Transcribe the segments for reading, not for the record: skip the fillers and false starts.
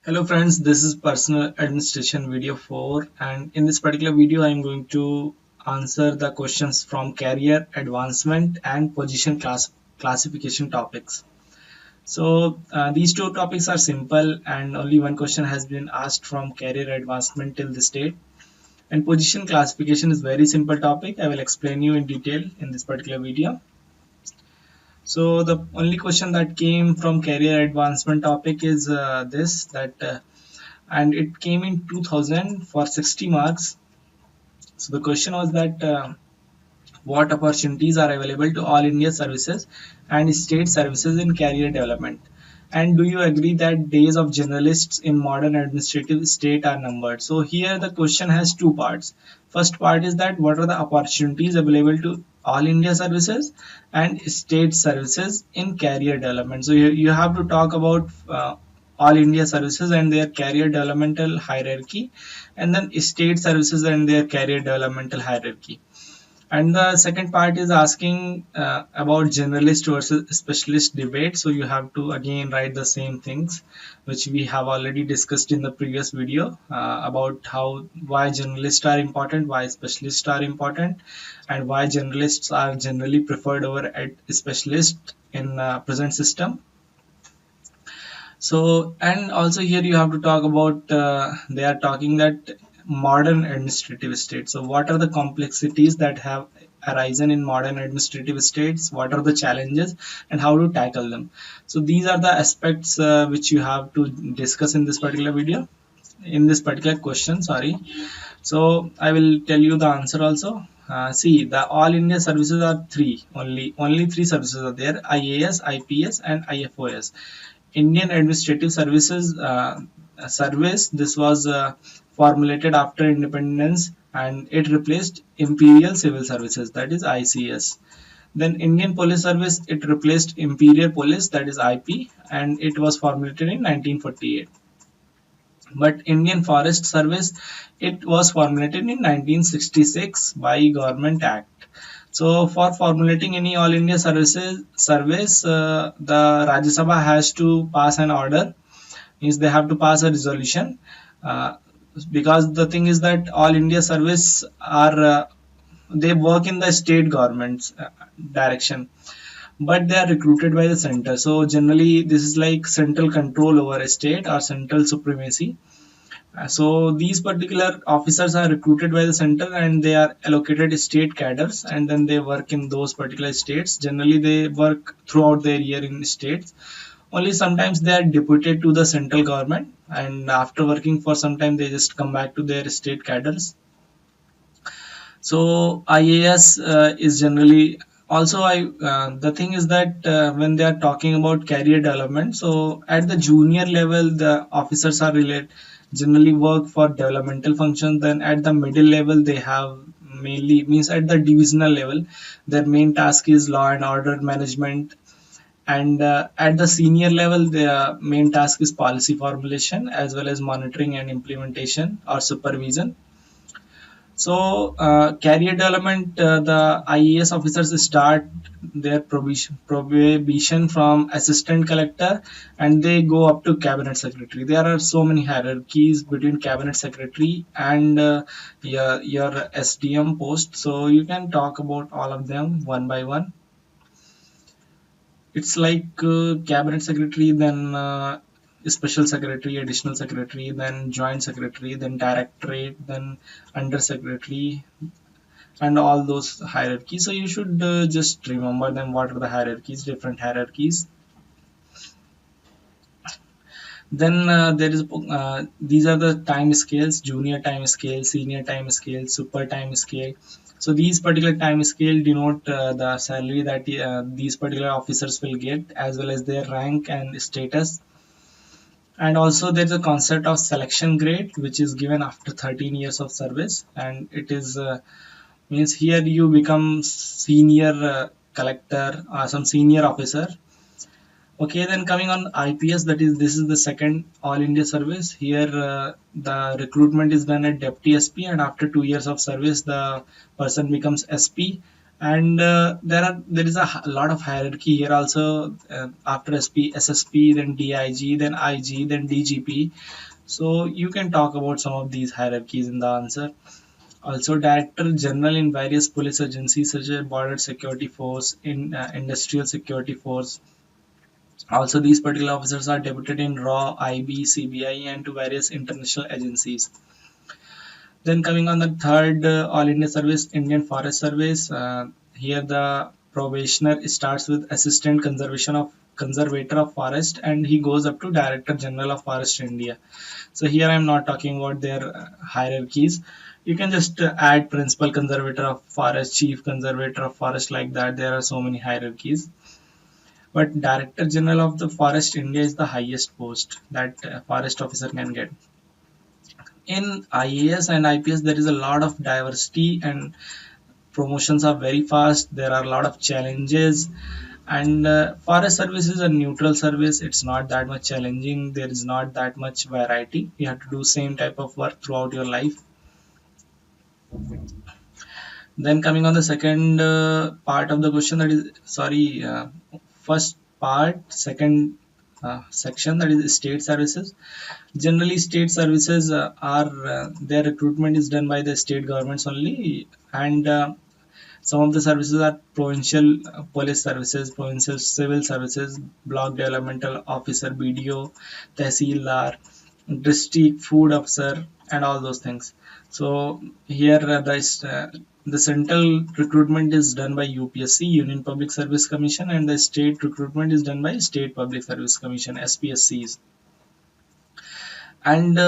Hello friends, this is personal administration video 4, and in this particular video I am going to answer the questions from career advancement and position classification topics. These two topics are simple and only one question has been asked from career advancement till this date, and position classification is very simple topic. I will explain you in detail in this particular video. So the only question that came from career advancement topic is this that and it came in 2000 for 60 marks. So the question was that what opportunities are available to all India services and state services in career development? And do you agree that days of generalists in modern administrative state are numbered? So here the question has two parts. First part is that what are the opportunities available to all India services and state services in career development? So you have to talk about all India services and their career developmental hierarchy, and then state services and their career developmental hierarchy. And the second part is asking about generalist versus specialist debate. So you have to again write the same things which we have already discussed in the previous video about why generalists are important, why specialists are important, and why generalists are generally preferred over at specialists in present system. So, and also here you have to talk about, they are talking that modern administrative states. So what are the complexities that have arisen in modern administrative states? What are the challenges and how to tackle them? So these are the aspects which you have to discuss in this particular video, in this particular question, sorry. So I will tell you the answer also. See, the all India services are three, only three services are there: IAS, IPS, and IFOS. Indian Administrative Services Service. This was formulated after independence, and it replaced Imperial Civil Services, that is ICS. Then Indian Police Service, it replaced Imperial Police, that is IP, and it was formulated in 1948. But Indian Forest Service, it was formulated in 1966 by Government Act. So for formulating any All India service, the Rajya Sabha has to pass an order, means they have to pass a resolution, uh, because the thing is that All India service are they work in the state government's direction, but they are recruited by the center. So generally this is like central control over a state or central supremacy. So these particular officers are recruited by the center and they are allocated state cadres, and then they work in those particular states. Generally they work throughout their year in states. Only sometimes they are deputed to the central government, and after working for some time they just come back to their state cadres. So IAS is generally also the thing is that when they are talking about career development, so at the junior level the officers are related generally work for developmental functions. Then at the middle level they have mainly, means at the divisional level, their main task is law and order management, and at the senior level their main task is policy formulation as well as monitoring and implementation or supervision. So, career development, the IAS officers start their probation from assistant collector, and they go up to cabinet secretary. There are so many hierarchies between cabinet secretary and your SDM post. So you can talk about all of them one by one. It's like cabinet secretary, then special secretary, additional secretary, then joint secretary, then directorate, then under secretary, and all those hierarchies. So you should just remember them. What are the hierarchies? Different hierarchies. Then there is these are the time scales: junior time scale, senior time scale, super time scale. So these particular time scale denote the salary that these particular officers will get, as well as their rank and status. And also there's a concept of selection grade which is given after 13 years of service, and it is means here you become senior collector or some senior officer. Okay, then coming on IPS, that is, this is the second All India service. Here the recruitment is done at Deputy SP, and after 2 years of service, the person becomes SP, And there is a lot of hierarchy here also. After SSP, then DIG, then IG, then DGP. So you can talk about some of these hierarchies in the answer. Also, Director General in various police agencies such as Border Security Force, in Industrial Security Force. Also, these particular officers are deputed in RAW, IB, CBI, and to various international agencies. Then coming on the third, All India Service, Indian Forest Service. Here the probationer starts with Assistant Conservation of Conservator of Forest, and he goes up to Director General of Forest India. So here I'm not talking about their hierarchies. You can just add Principal Conservator of Forest, Chief Conservator of Forest, like that. There are so many hierarchies. But Director General of the Forest India is the highest post that forest officer can get. In IAS and IPS, there is a lot of diversity and promotions are very fast. There are a lot of challenges, and forest service is a neutral service. It's not that much challenging. There is not that much variety. You have to do same type of work throughout your life. Then coming on the second part of the question, that is sorry, first part, second section, that is state services. Generally, state services are their recruitment is done by the state governments only, and some of the services are provincial police services, provincial civil services, block developmental officer, BDO, Tehsildar, district food officer, and all those things. So here the central recruitment is done by UPSC, Union Public Service Commission, and the state recruitment is done by State Public Service Commission, SPSCs. And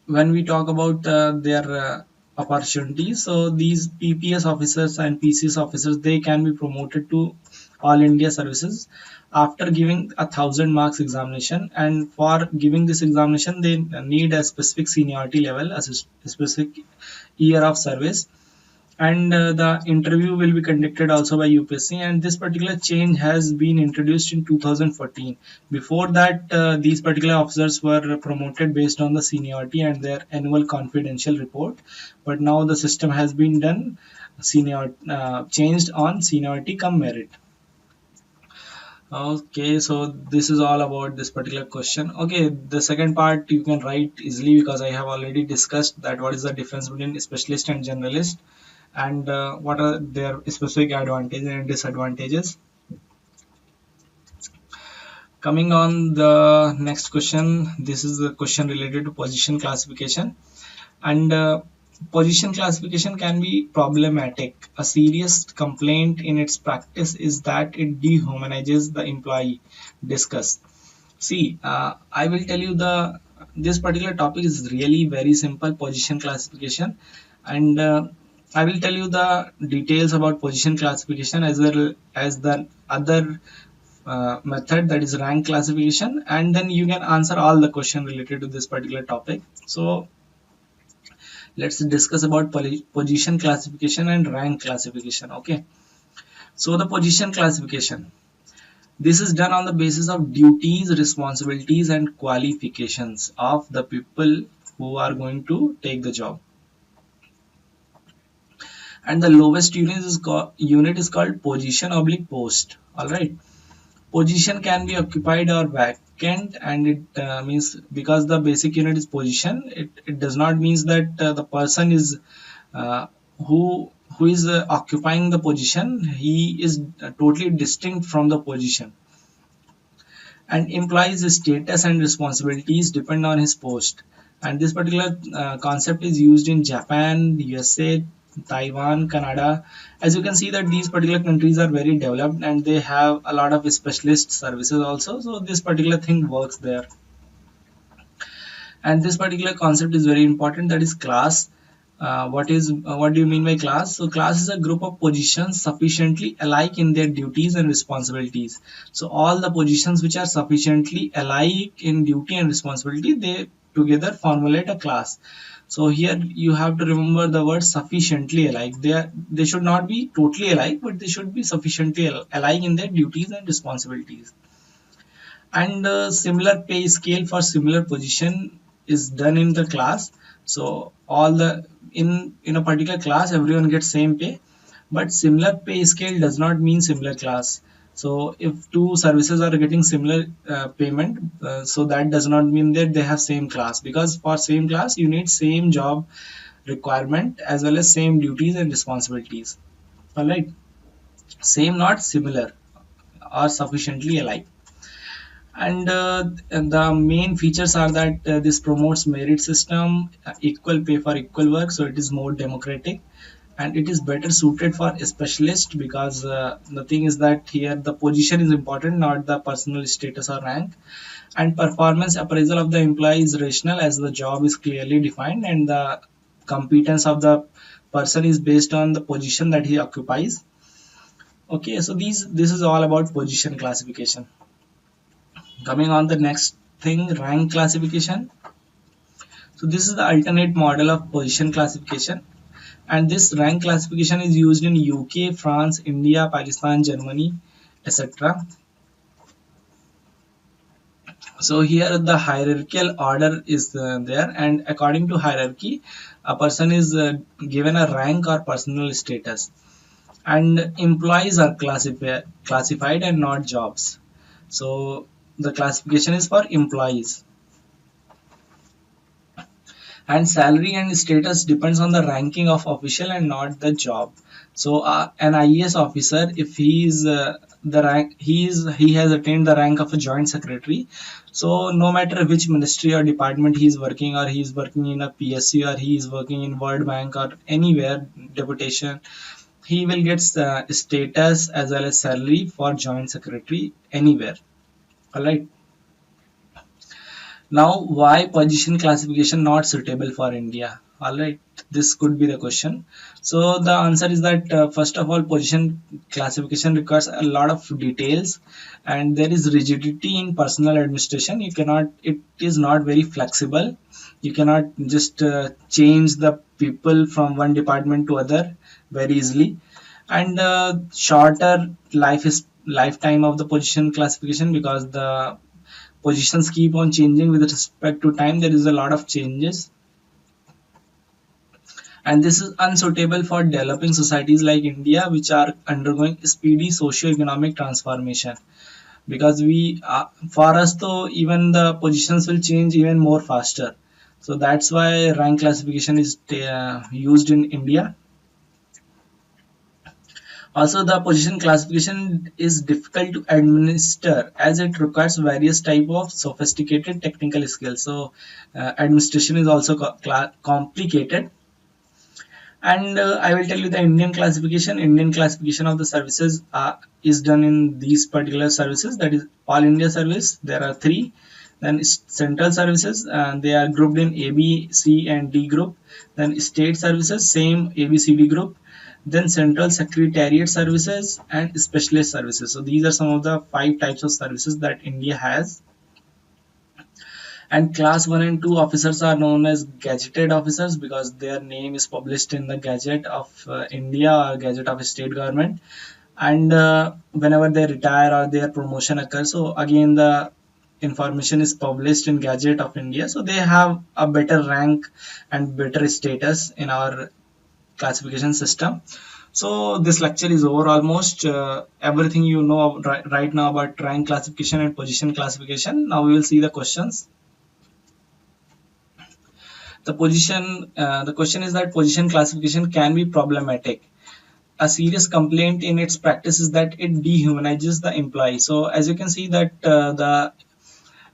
when we talk about their opportunities, so these PPS officers and PCS officers, they can be promoted to All India services after giving 1,000 marks examination. And for giving this examination, they need a specific seniority level, a specific year of service, and the interview will be conducted also by UPSC. And this particular change has been introduced in 2014. Before that, these particular officers were promoted based on the seniority and their annual confidential report, but now the system has been done senior changed on seniority come merit. Okay, so this is all about this particular question. Okay, the second part you can write easily because I have already discussed that what is the difference between specialist and generalist, and what are their specific advantages and disadvantages. Coming on the next question, this is the question related to position classification. And position classification can be problematic. A serious complaint in its practice is that it dehumanizes the employee. Discuss. See, I will tell you this particular topic is really very simple, position classification, and I will tell you the details about position classification as well as the other method, that is rank classification, and then you can answer all the question related to this particular topic. So let's discuss about position classification and rank classification. Okay, so the position classification, this is done on the basis of duties, responsibilities, and qualifications of the people who are going to take the job. And the lowest unit is called position oblique post. All right. Position can be occupied or vacant, and it means because the basic unit is position, it does not means that the person is uh, who is occupying the position, he is totally distinct from the position, and implies his status and responsibilities depend on his post. And this particular concept is used in Japan, USA, Taiwan, Canada. As you can see that these particular countries are very developed and they have a lot of specialist services also. So this particular thing works there. And this particular concept is very important, that is class. What do you mean by class? So class is a group of positions sufficiently alike in their duties and responsibilities. So all the positions which are sufficiently alike in duty and responsibility, they together formulate a class. So here you have to remember the word sufficiently alike. They should not be totally alike, but they should be sufficiently alike in their duties and responsibilities. And similar pay scale for similar position is done in the class. So all the in a particular class, everyone gets same pay, But similar pay scale does not mean similar class. So if two services are getting similar payment, so that does not mean that they have same class, because for same class you need same job requirement as well as same duties and responsibilities. All right, same not similar, or sufficiently alike. And the main features are that this promotes merit system, equal pay for equal work, so it is more democratic, and it is better suited for a specialist, because the thing is that here the position is important, not the personal status or rank. And performance appraisal of the employee is rational, as the job is clearly defined, and the competence of the person is based on the position that he occupies. Okay, so this is all about position classification. Coming on the next thing, rank classification. So this is the alternate model of position classification, and this rank classification is used in UK, France, India, Pakistan, Germany, etc. So here the hierarchical order is there, and according to hierarchy, a person is given a rank or personal status, and employees are classified and not jobs. So the classification is for employees, and salary and status depends on the ranking of official and not the job. So an IAS officer, if he is the rank he has attained the rank of a joint secretary, so no matter which ministry or department he is working, or he is working in a PSC, or he is working in World Bank or anywhere deputation, he will get status as well as salary for joint secretary anywhere. All right. Now, why position classification not suitable for India? All right, this could be the question. So the answer is that first of all, position classification requires a lot of details, and there is rigidity in personal administration. You cannot, it is not very flexible. You cannot just change the people from one department to other very easily, and shorter lifetime of the position classification, because the positions keep on changing with respect to time. There is a lot of changes, and this is unsuitable for developing societies like India, which are undergoing speedy socio-economic transformation. Because for us though, even the positions will change even more faster. So that's why rank classification is used in India. Also, the position classification is difficult to administer, as it requires various type of sophisticated technical skills. So administration is also complicated. And I will tell you the Indian classification. Indian classification of the services is done in these particular services. That is all India service. There are three. Then central services, they are grouped in A, B, C, and D group. Then state services, same A, B, C, D group. Then central secretariat services and specialist services. So these are some of the 5 types of services that India has. And class 1 and 2 officers are known as gazetted officers, because their name is published in the Gazette of India, or Gazette of state government. And whenever they retire or their promotion occurs, so again the information is published in Gazette of India, so they have a better rank and better status in our classification system. So this lecture is over almost. Everything you know right now about rank classification and position classification. Now we will see the questions. The question is that position classification can be problematic. A serious complaint in its practice is that it dehumanizes the employee. So as you can see that the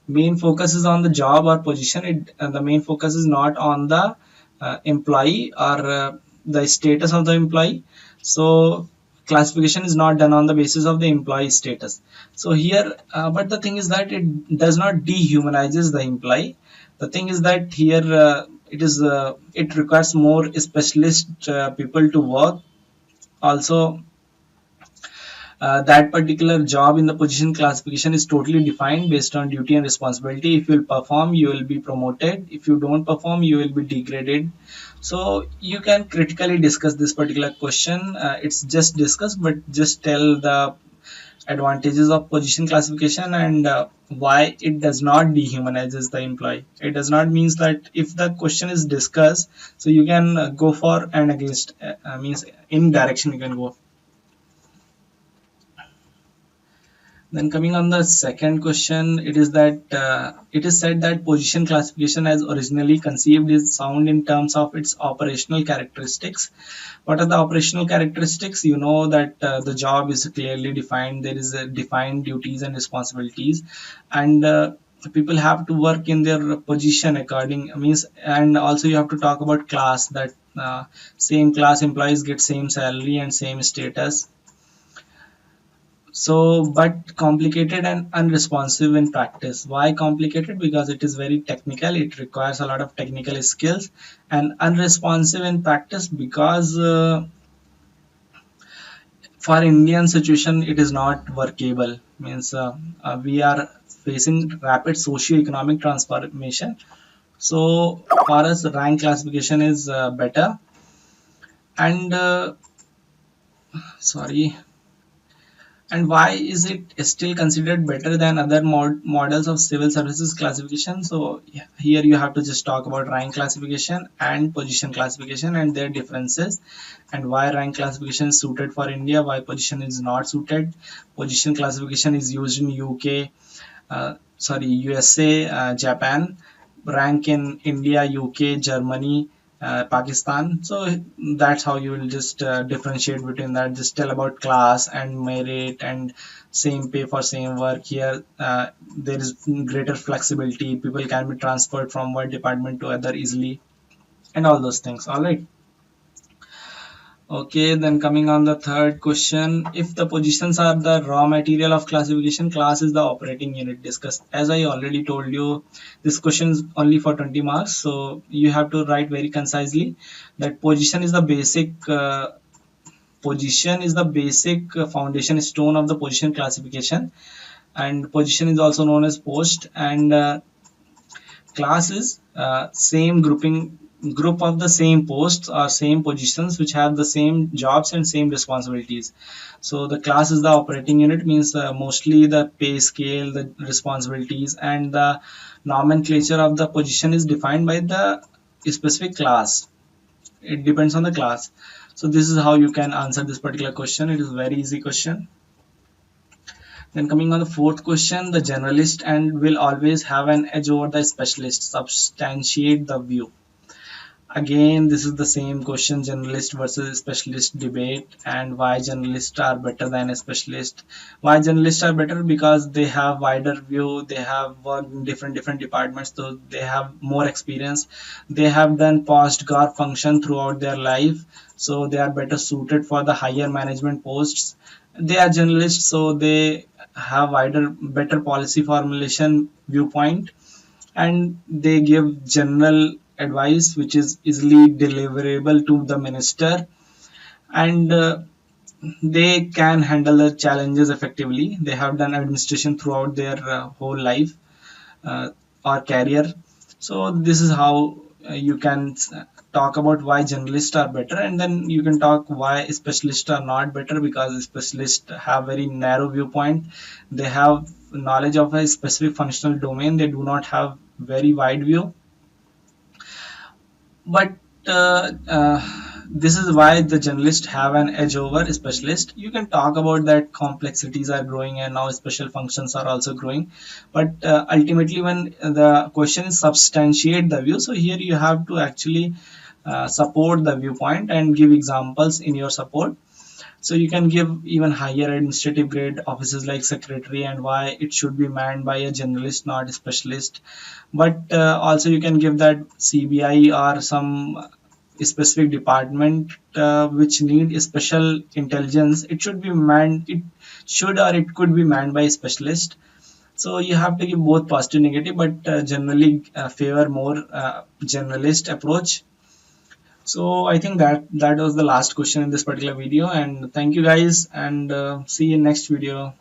main focus is on the job or position. The main focus is not on the employee, or the status of the employee. So classification is not done on the basis of the employee status. So here, but the thing is that it does not dehumanizes the employee. The thing is that here it requires more specialist people to work. Also, that particular job in the position classification is totally defined based on duty and responsibility. If you will perform, you will be promoted. If you don't perform, you will be degraded. So you can critically discuss this particular question. It's just discuss, but just tell the advantages of position classification, and why it does not dehumanizes the employee. It does not means that if the question is discussed, so you can go for and against, means in direction you can go. Then coming on the second question, it is that it is said that position classification as originally conceived is sound in terms of its operational characteristics. What are the operational characteristics? You know that the job is clearly defined. There is a defined duties and responsibilities, and people have to work in their position according means. And also you have to talk about class, that same class employees get same salary and same status. So but complicated and unresponsive in practice. Why complicated? Because it is very technical, it requires a lot of technical skills. And unresponsive in practice because for Indian situation it is not workable, means we are facing rapid socio-economic transformation. So for us rank classification is better. And sorry, and why is it still considered better than other models of civil services classification? So yeah, here you have to just talk about rank classification and position classification and their differences, and why rank classification is suited for India, why position is not suited. Position classification is used in UK, USA, Japan. Rank in India, UK, Germany, Pakistan. So that's how you will just differentiate between that. Just tell about class and merit and same pay for same work. Here, there is greater flexibility. People can be transferred from one department to other easily, and all those things. All right. Okay, then coming on the third question, if the positions are the raw material of classification, class is the operating unit discussed. As I already told you, this question is only for 20 marks, so you have to write very concisely that position is the basic foundation stone of the position classification, and position is also known as post, and class is same group of the same posts or same positions which have the same jobs and same responsibilities. So the class is the operating unit, means mostly the pay scale, the responsibilities, and the nomenclature of the position is defined by the specific class. It depends on the class. So this is how you can answer this particular question. It is a very easy question. Then coming on the fourth question, the generalist and will always have an edge over the specialist. Substantiate the view. Again, this is the same question, generalist versus specialist debate, and why generalists are better than a specialist. Why generalists are better? Because they have wider view, they have worked in different departments, so they have more experience. They have done post guard function throughout their life, so they are better suited for the higher management posts. They are generalists, so they have wider, better policy formulation viewpoint, and they give general advice which is easily deliverable to the minister, and they can handle the challenges effectively. They have done administration throughout their whole life or career. So this is how you can talk about why generalists are better, and then you can talk why specialists are not better, because specialists have very narrow viewpoint. They have knowledge of a specific functional domain, they do not have very wide view. But this is why the generalists have an edge over specialist. You can talk about that complexities are growing and now special functions are also growing, but ultimately when the question is substantiate the view, so here you have to actually support the viewpoint and give examples in your support. So you can give even higher administrative grade offices like secretary, and why it should be manned by a generalist, not a specialist. But also you can give that CBI or some specific department which need special intelligence. It should be manned. It should or it could be manned by a specialist. So you have to give both positive, negative, but generally favor more generalist approach. So I think that was the last question in this particular video, and thank you guys, and see you in next video.